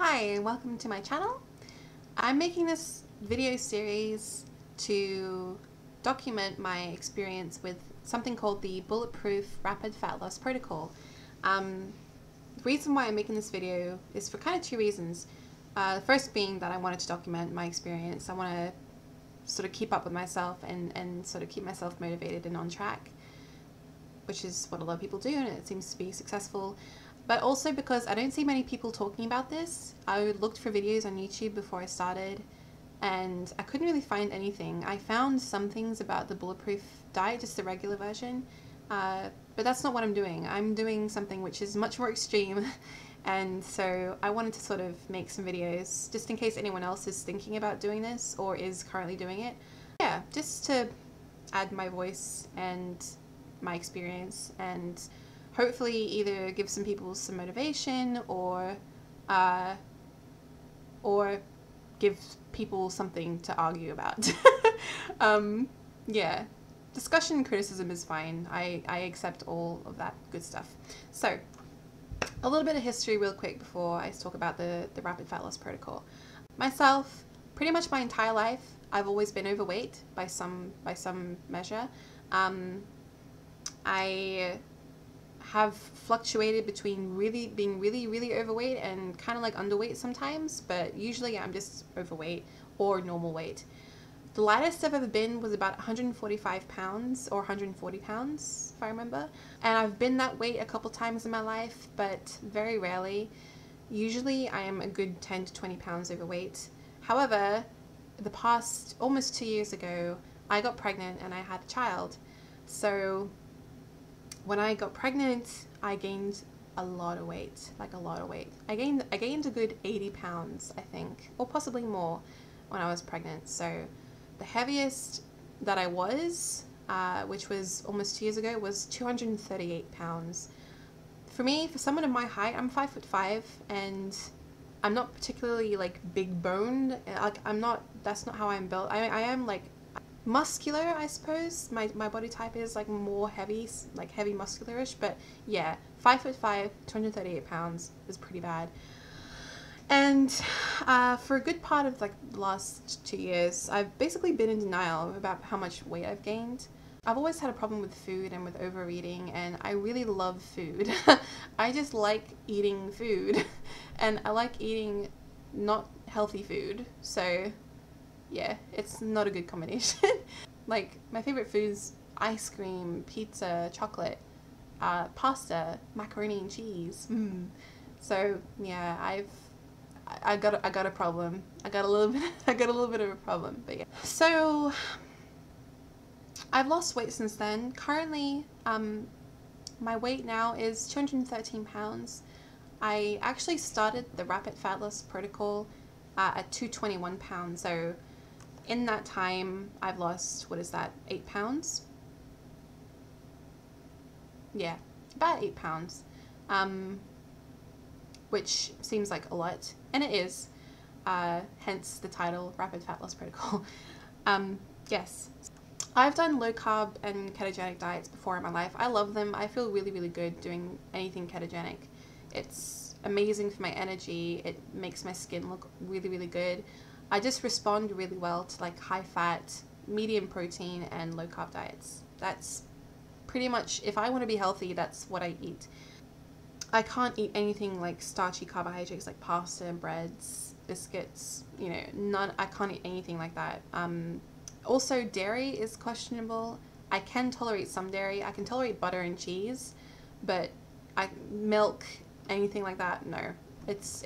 Hi, welcome to my channel. I'm making this video series to document my experience with something called the Bulletproof Rapid Fat Loss Protocol. The reason why I'm making this video is for kind of two reasons. The first being that I wanted to document my experience. I want to sort of keep up with myself and sort of keep myself motivated and on track, which is what a lot of people do, and it seems to be successful. But also because I don't see many people talking about this. I looked for videos on YouTube before I started and I couldn't really find anything. I found some things about the bulletproof diet, just the regular version, but that's not what I'm doing. I'm doing something which is much more extreme, and so I wanted to sort of make some videos just in case anyone else is thinking about doing this or is currently doing it. Yeah, just to add my voice and my experience and hopefully either give some people some motivation or give people something to argue about. Yeah, discussion and criticism is fine. I accept all of that good stuff. So a little bit of history real quick before I talk about the Rapid Fat Loss Protocol. Myself, pretty much my entire life, I've always been overweight by some measure. I have fluctuated between being really overweight and kind of like underweight sometimes, but usually I'm just overweight or normal weight. The lightest I've ever been was about 145 pounds or 140 pounds if I remember, and I've been that weight a couple times in my life, but very rarely. Usually I am a good 10 to 20 pounds overweight. However, the past almost 2 years ago I got pregnant and I had a child. So when I got pregnant, I gained a lot of weight, like a lot of weight. I gained a good 80 pounds, I think, or possibly more when I was pregnant. So the heaviest that I was, which was almost 2 years ago, was 238 pounds. For me, for someone of my height, I'm 5'5", and I'm not particularly like big boned. Like that's not how I'm built. I am like muscular, I suppose. My body type is like more heavy, like heavy muscularish, but yeah, 5'5", 238 pounds is pretty bad. And for a good part of like the last 2 years, I've basically been in denial about how much weight I've gained. I've always had a problem with food and with overeating, and I really love food. I just like eating food, and I like eating not healthy food, so yeah, it's not a good combination. Like, my favorite foods: ice cream, pizza, chocolate, pasta, macaroni and cheese. So yeah, I got a problem. I got a little bit of a problem, but yeah. So I've lost weight since then. Currently, my weight now is 213 pounds. I actually started the Rapid Fat Loss Protocol at 221 pounds, so in that time, I've lost, what is that, 8 pounds? Yeah, about 8 pounds, which seems like a lot, and it is, hence the title, Rapid Fat Loss Protocol. Yes, I've done low carb and ketogenic diets before in my life. I love them. I feel really good doing anything ketogenic. It's amazing for my energy. It makes my skin look really good. I just respond really well to like high fat, medium protein, and low carb diets. That's pretty much, if I want to be healthy, that's what I eat. I can't eat anything like starchy carbohydrates like pasta and breads, biscuits, you know, I can't eat anything like that. Also, dairy is questionable. I can tolerate some dairy. I can tolerate butter and cheese, but milk, anything like that, no. It's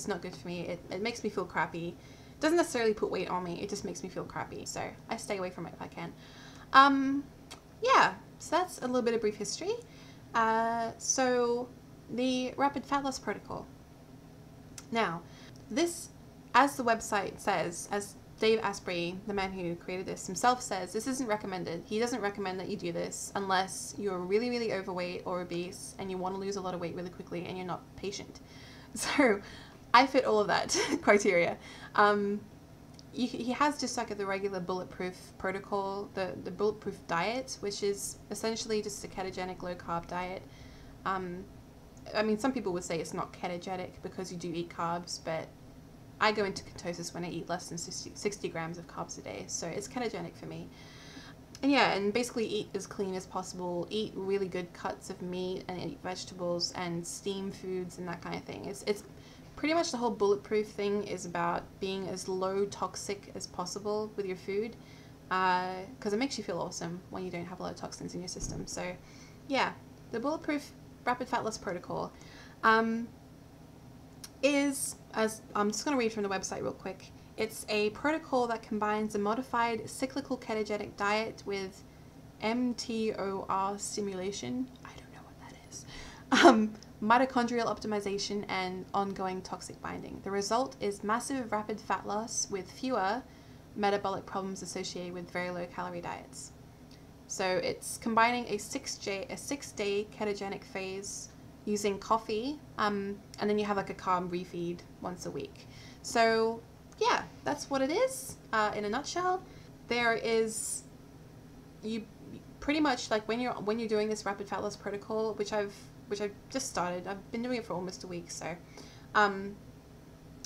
not good for me. It makes me feel crappy. Doesn't necessarily put weight on me, it just makes me feel crappy, so I stay away from it if I can. Yeah, so that's a little bit of brief history. So the Rapid Fat Loss Protocol. Now, this, as the website says, as Dave Asprey, the man who created this himself, says, this isn't recommended. He doesn't recommend that you do this unless you're really overweight or obese and you want to lose a lot of weight really quickly and you're not patient. So I fit all of that criteria. He has just like the regular bulletproof protocol, the bulletproof diet, which is essentially just a ketogenic low carb diet. I mean, some people would say it's not ketogenic because you do eat carbs, but I go into ketosis when I eat less than 60 grams of carbs a day, so it's ketogenic for me. And yeah, and basically eat as clean as possible, eat really good cuts of meat, and eat vegetables and steam foods and that kind of thing. It's pretty much the whole bulletproof thing is about being as low toxic as possible with your food, because it makes you feel awesome when you don't have a lot of toxins in your system. So yeah, the Bulletproof Rapid Fat Loss Protocol is, as I'm just going to read from the website real quick, it's a protocol that combines a modified cyclical ketogenic diet with mTOR stimulation, I don't know what that is, mitochondrial optimization, and ongoing toxic binding. The result is massive rapid fat loss with fewer metabolic problems associated with very low calorie diets. So it's combining a 6-day ketogenic phase using coffee, and then you have like a carb refeed once a week. So yeah, that's what it is in a nutshell. There is, you pretty much, like when you're doing this rapid fat loss protocol, which I've just started. I've been doing it for almost a week, so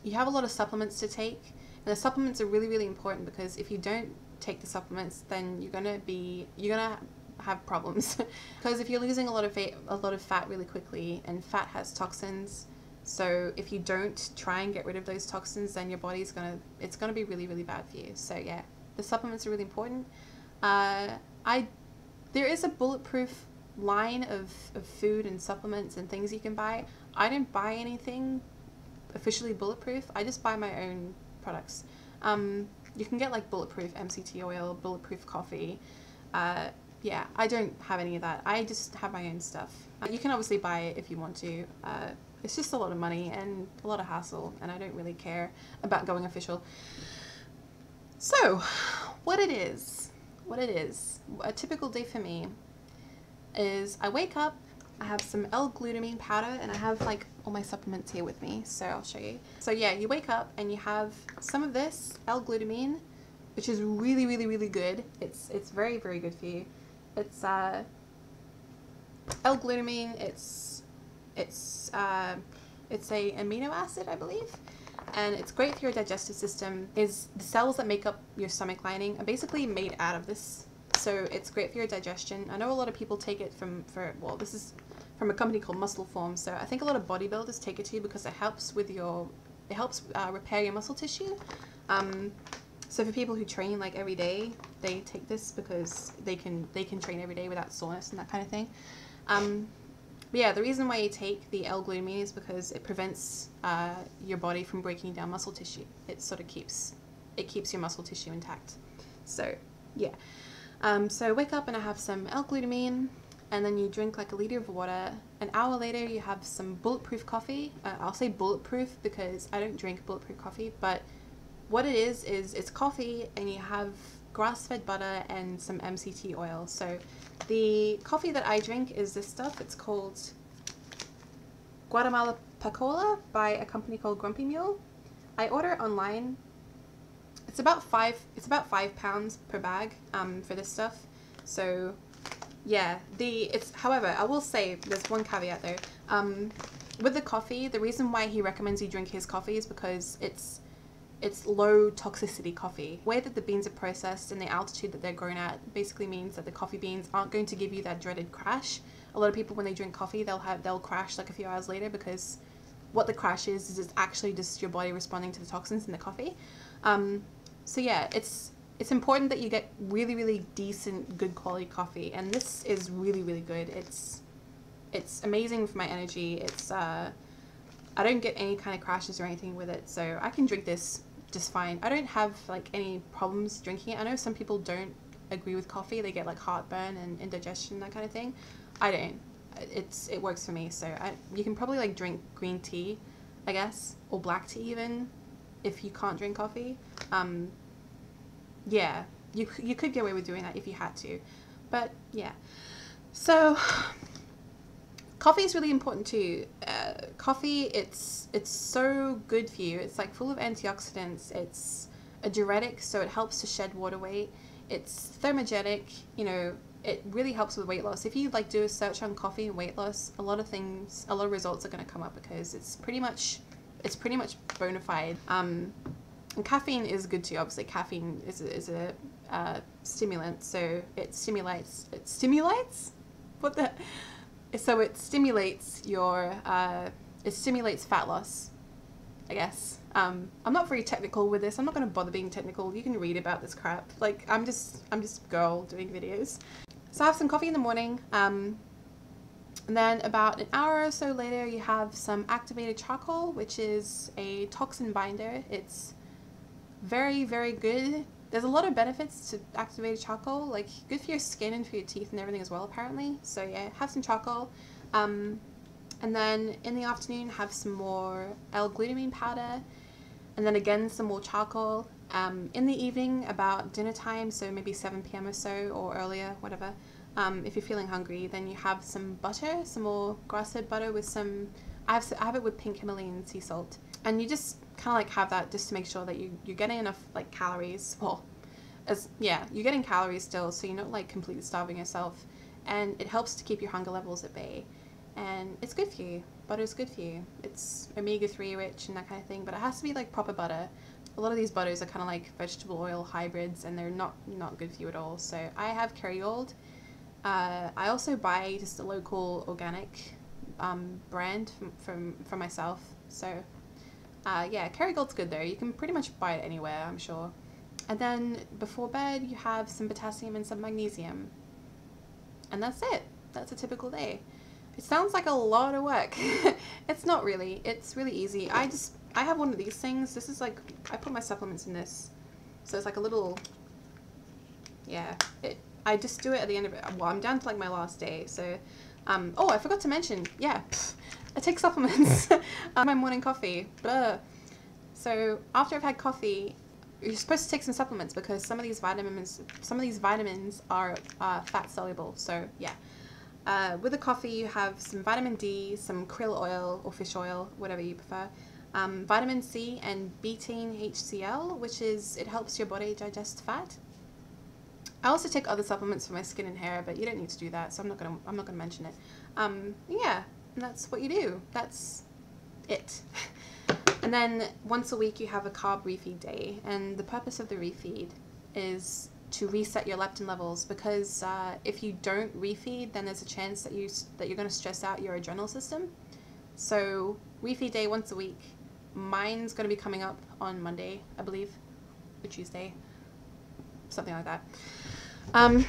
you have a lot of supplements to take, and the supplements are really, really important, because if you don't take the supplements, then you're gonna have problems. Because if you're losing a lot of fat really quickly, and fat has toxins, so if you don't try and get rid of those toxins, then your body's gonna be really, really bad for you. So yeah, the supplements are really important. There is a Bulletproof line of food and supplements and things you can buy. I don't buy anything officially Bulletproof. I just buy my own products. You can get like Bulletproof MCT oil, Bulletproof coffee. Yeah, I don't have any of that. I just have my own stuff. You can obviously buy it if you want to. It's just a lot of money and a lot of hassle, and I don't really care about going official. So, what it is, a typical day for me is I wake up, I have some L-glutamine powder, and I have like all my supplements here with me, so I'll show you. So yeah, you wake up and you have some of this L-glutamine, which is really, really, really good. It's very, very good for you. It's L-glutamine. It's a amino acid, I believe, and it's great for your digestive system. Is the cells that make up your stomach lining are basically made out of this, so it's great for your digestion. I know a lot of people take it this is from a company called Muscle Form, so I think a lot of bodybuilders take it too, because it helps repair your muscle tissue. So for people who train like every day, they take this because they can train every day without soreness and that kind of thing. But yeah, the reason why you take the L-glutamine is because it prevents your body from breaking down muscle tissue. It sort of keeps your muscle tissue intact. So yeah, so wake up and I have some L-glutamine, and then you drink like a liter of water. An hour later, you have some Bulletproof coffee. I'll say bulletproof because I don't drink Bulletproof coffee, but what it is it's coffee, and you have grass-fed butter and some MCT oil. So the coffee that I drink is this stuff. It's called Guatemala Pacola by a company called Grumpy Mule. I order it online. It's about 5 pounds per bag for this stuff. So yeah, however, I will say there's one caveat though. With the coffee, the reason why he recommends you drink his coffee is because it's low toxicity coffee. The way that the beans are processed and the altitude that they're grown at basically means that the coffee beans aren't going to give you that dreaded crash. A lot of people, when they drink coffee, they'll crash like a few hours later, because what the crash is it's actually just your body responding to the toxins in the coffee. So yeah, it's important that you get really, really decent, good quality coffee, and this is really, really good. It's amazing for my energy. I don't get any kind of crashes or anything with it, so I can drink this just fine. I don't have like any problems drinking it. I know some people don't agree with coffee. They get like heartburn and indigestion, that kind of thing. I don't. It works for me. So you can probably like drink green tea, I guess, or black tea even, if you can't drink coffee. Yeah, you could get away with doing that if you had to, but yeah. So coffee is really important too. Coffee, it's so good for you. It's like full of antioxidants. It's a diuretic, so it helps to shed water weight. It's thermogenic, you know, it really helps with weight loss. If you like do a search on coffee and weight loss, a lot of results are going to come up because it's pretty much bona fide. And caffeine is good too. Obviously, caffeine is a stimulant, so it stimulates what the so it stimulates your it stimulates fat loss, I guess. I'm not very technical with this. I'm not going to bother being technical. You can read about this crap. Like, I'm just a girl doing videos. So I have some coffee in the morning, and then about an hour or so later you have some activated charcoal, which is a toxin binder. It's very, very good. There's a lot of benefits to activated charcoal, like good for your skin and for your teeth and everything as well, apparently. So yeah, have some charcoal. And then in the afternoon have some more L-glutamine powder, and then again some more charcoal. In the evening about dinner time, so maybe 7 p.m. or so, or earlier, whatever, if you're feeling hungry, then you have some butter, some more grass-fed butter with some, I have it with pink Himalayan sea salt. And you just kind of like have that just to make sure that you're getting enough like calories. Well, you're getting calories still, so you're not like completely starving yourself. And it helps to keep your hunger levels at bay. And it's good for you. Butter's good for you. It's omega-3 rich and that kind of thing, but it has to be like proper butter. A lot of these butters are kind of like vegetable oil hybrids, and they're not good for you at all. So I have Kerrygold. I also buy just a local organic brand from myself. So yeah, Kerrygold's good though. You can pretty much buy it anywhere, I'm sure. And then before bed you have some potassium and some magnesium. And that's it. That's a typical day. It sounds like a lot of work. It's not really. It's really easy. I have one of these things. This is like, I put my supplements in this. So it's like a little, yeah. I just do it at the end of it. Well, I'm down to like my last day. So, oh, I forgot to mention, yeah, I take supplements. My morning coffee. Blah. So after I've had coffee, you're supposed to take some supplements because some of these vitamins are fat soluble. So yeah. With the coffee you have some vitamin D, some krill oil or fish oil, whatever you prefer, vitamin C and betaine HCl, which is, it helps your body digest fat. I also take other supplements for my skin and hair, but you don't need to do that, so I'm not gonna mention it. Yeah, and that's what you do. That's it. And then once a week you have a carb refeed day, and the purpose of the refeed is to reset your leptin levels, because if you don't refeed, then there's a chance that you're going to stress out your adrenal system. So refeed day once a week. Mine's going to be coming up on Monday, I believe, or Tuesday, something like that. And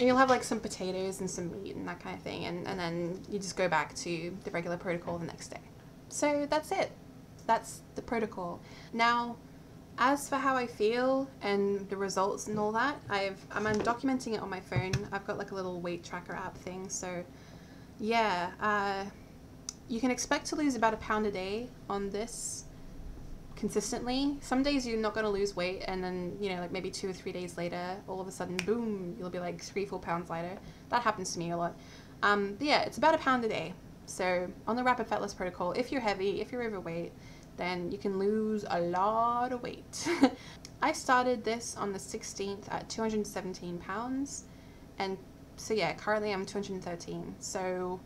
you'll have like some potatoes and some meat and that kind of thing, and then you just go back to the regular protocol the next day. So that's it. That's the protocol. Now, as for how I feel and the results and all that, I'm documenting it on my phone. I've got like a little weight tracker app thing. So yeah, you can expect to lose about 1 pound a day on this consistently. Some days you're not going to lose weight, and then, you know, like maybe 2 or 3 days later, all of a sudden, boom, you'll be like 3-4 pounds lighter. That happens to me a lot. But yeah, it's about 1 pound a day. So on the rapid fat loss protocol, if you're heavy, if you're overweight, then you can lose a lot of weight. I started this on the 16th at 217 pounds, and so yeah, currently I'm 213. So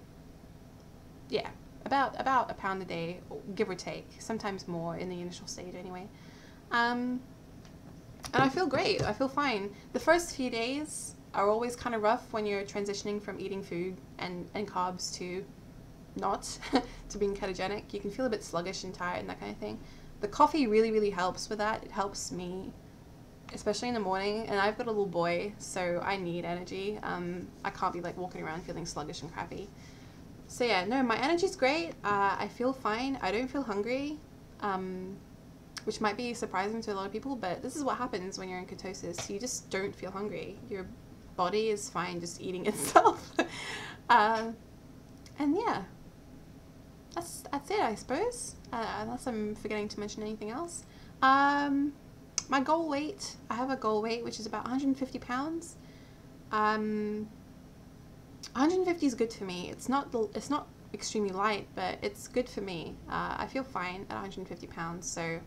yeah, about 1 pound a day, give or take, sometimes more in the initial stage anyway. And I feel great. I feel fine. The first few days are always kind of rough when you're transitioning from eating food and carbs to not to being ketogenic. You can feel a bit sluggish and tired and that kind of thing. The coffee really, really helps with that. It helps me, especially in the morning, and I've got a little boy, so I need energy. I can't be like walking around feeling sluggish and crappy. So yeah, no, my energy's great. I feel fine. I don't feel hungry, which might be surprising to a lot of people, but this is what happens when you're in ketosis. You just don't feel hungry. Your body is fine just eating itself. And yeah, that's it, I suppose, unless I'm forgetting to mention anything else. My goal weight, I have a goal weight which is about 150 pounds. 150 is good for me. It's not extremely light, but it's good for me. I feel fine at 150 pounds, so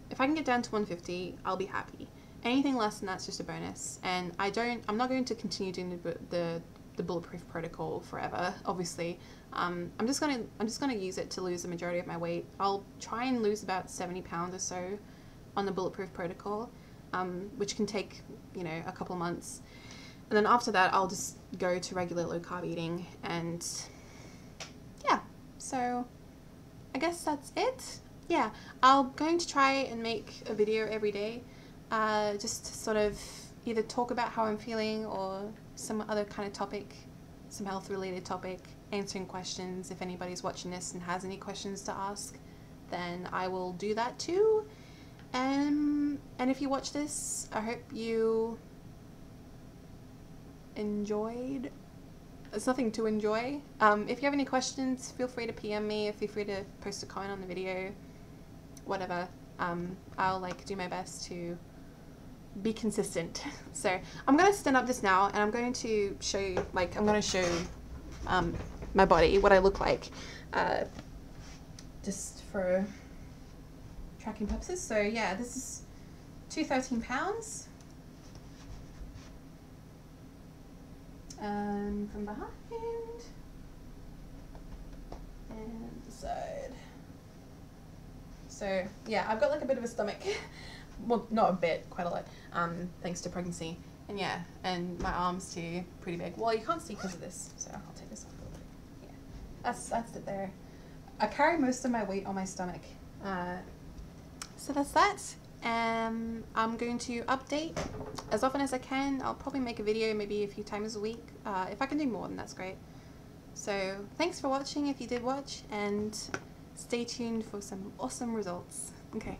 if I can get down to 150, I'll be happy. Anything less than that's just a bonus. And I'm not going to continue doing the bulletproof protocol forever, obviously. I'm just gonna use it to lose the majority of my weight. I'll try and lose about 70 pounds or so on the bulletproof protocol, which can take, you know, a couple months. And then after that, I'll just go to regular low carb eating. And yeah, so I guess that's it. Yeah, I'm going to try and make a video every day, just to sort of either talk about how I'm feeling or some other kind of topic, some health related topic, answering questions. If anybody's watching this and has any questions to ask, then I will do that too. And if you watch this, I hope you enjoyed. There's nothing to enjoy. If you have any questions, feel free to PM me, or feel free to post a comment on the video, whatever. I'll like do my best to be consistent. So I'm going to stand up just now, and I'm going to show you, like, I'm going to show my body, what I look like, just for tracking purposes. So yeah, this is 213 pounds. From behind and the side. So yeah, I've got like a bit of a stomach. Well, not a bit, quite a lot, thanks to pregnancy. And yeah, and my arms too, pretty big. Well, you can't see because of this, so I'll take this off a little bit. Yeah, that's it there. I carry most of my weight on my stomach. So that's that. I'm going to update as often as I can. I'll probably make a video maybe a few times a week. If I can do more, then that's great. So thanks for watching if you did watch, and stay tuned for some awesome results. Okay.